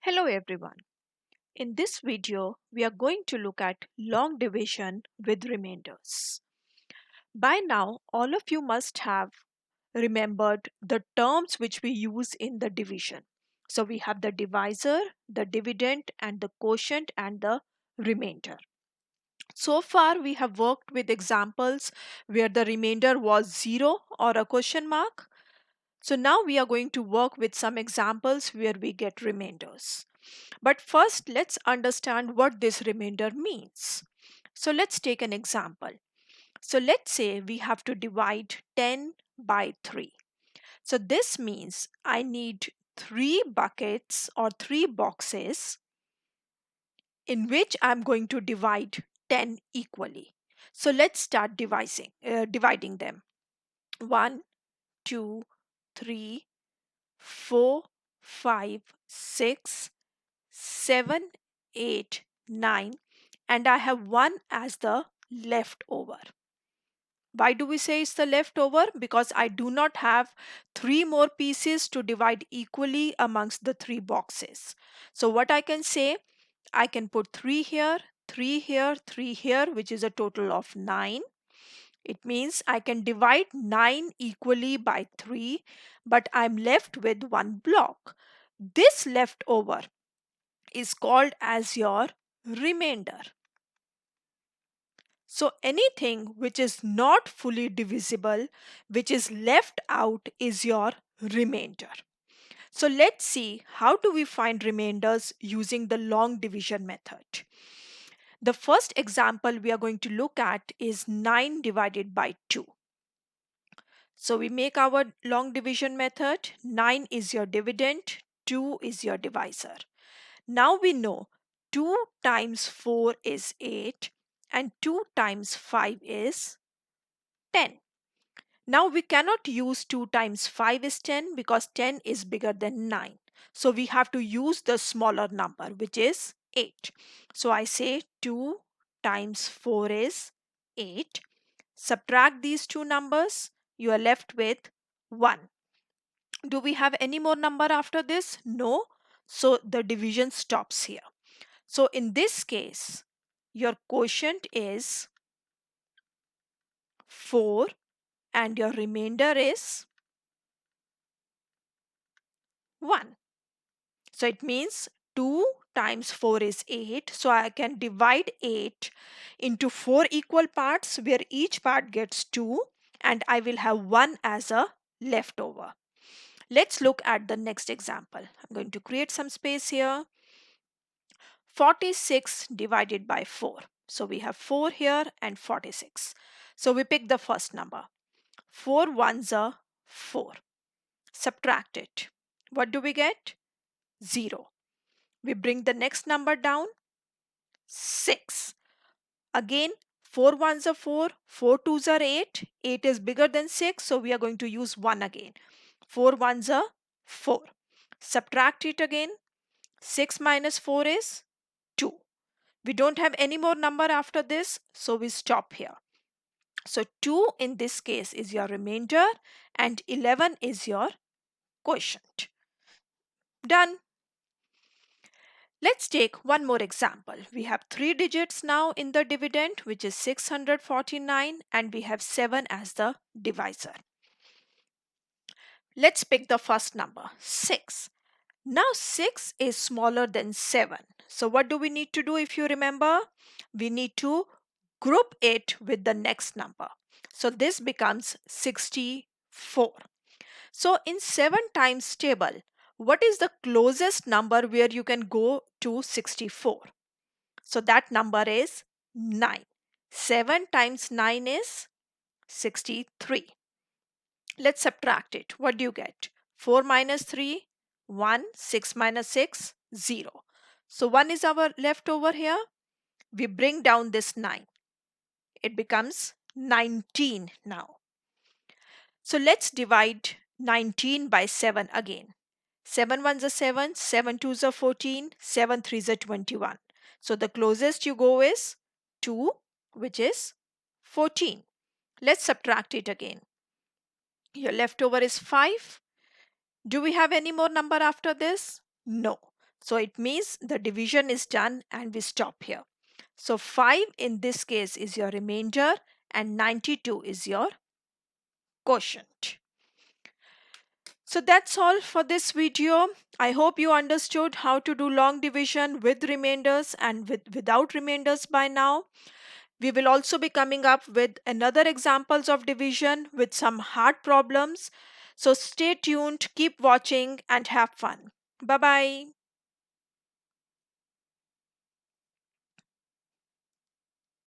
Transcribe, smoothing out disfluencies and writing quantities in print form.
Hello everyone. In this video, we are going to look at long division with remainders. By now, all of you must have remembered the terms which we use in the division. So we have the divisor, the dividend, and the quotient and the remainder. So far, we have worked with examples where the remainder was 0 or a question mark. So now we are going to work with some examples where we get remainders. But first, let's understand what this remainder means. So let's take an example. So let's say we have to divide 10 by 3. So this means I need 3 buckets or 3 boxes in which I'm going to divide 10 equally. So let's start dividing them. 1, 2, 3, 4, 5, 6, 7, 8, 9, and I have 1 as the leftover. Why do we say it's the leftover? Because I do not have 3 more pieces to divide equally amongst the 3 boxes. So what I can say, I can put 3 here, 3 here, 3 here, which is a total of 9. It means I can divide 9 equally by 3, but I'm left with 1 block. This leftover is called as your remainder. So anything which is not fully divisible, which is left out, is your remainder. So let's see how do we find remainders using the long division method. The first example we are going to look at is 9 divided by 2. So we make our long division method. 9 is your dividend, 2 is your divisor. Now we know 2 times 4 is 8 and 2 times 5 is 10. Now we cannot use 2 times 5 is 10 because 10 is bigger than 9. So we have to use the smaller number, which is 8. So I say 2 times 4 is 8. Subtract these two numbers, you are left with 1. Do we have any more number after this? No. So the division stops here. So in this case, your quotient is 4 and your remainder is 1. So it means 2 times 4 is 8. So I can divide 8 into 4 equal parts where each part gets 2 and I will have 1 as a leftover. Let's look at the next example. I'm going to create some space here. 46 divided by 4. So we have 4 here and 46. So we pick the first number. 4 ones are 4. Subtract it. What do we get? 0. We bring the next number down. 6. Again, 4 ones are 4. 4 twos are 8. 8 is bigger than 6. So we are going to use 1 again. 4 ones are 4. Subtract it again. 6 minus 4 is 2. We don't have any more number after this, so we stop here. So 2 in this case is your remainder and 11 is your quotient. Done. Let's take one more example. We have 3 digits now in the dividend, which is 649, and we have 7 as the divisor. Let's pick the first number, 6. Now 6 is smaller than 7. So what do we need to do if you remember? We need to group it with the next number. So this becomes 64. So in 7 times table, what is the closest number where you can go to 64? So that number is 9. 7 times 9 is 63. Let's subtract it. What do you get? 4 minus 3, 1. 6 minus 6, 0. So 1 is our leftover here. We bring down this 9. It becomes 19 now. So let's divide 19 by 7 again. 7 ones are 7, 7 twos are 14, 7 threes are 21. So the closest you go is 2, which is 14. Let's subtract it again. Your leftover is 5. Do we have any more number after this? No. So it means the division is done and we stop here. So 5 in this case is your remainder and 92 is your quotient. So that's all for this video. I hope you understood how to do long division with remainders and without remainders by now. We will also be coming up with another examples of division with some hard problems. So stay tuned, keep watching and have fun. Bye bye.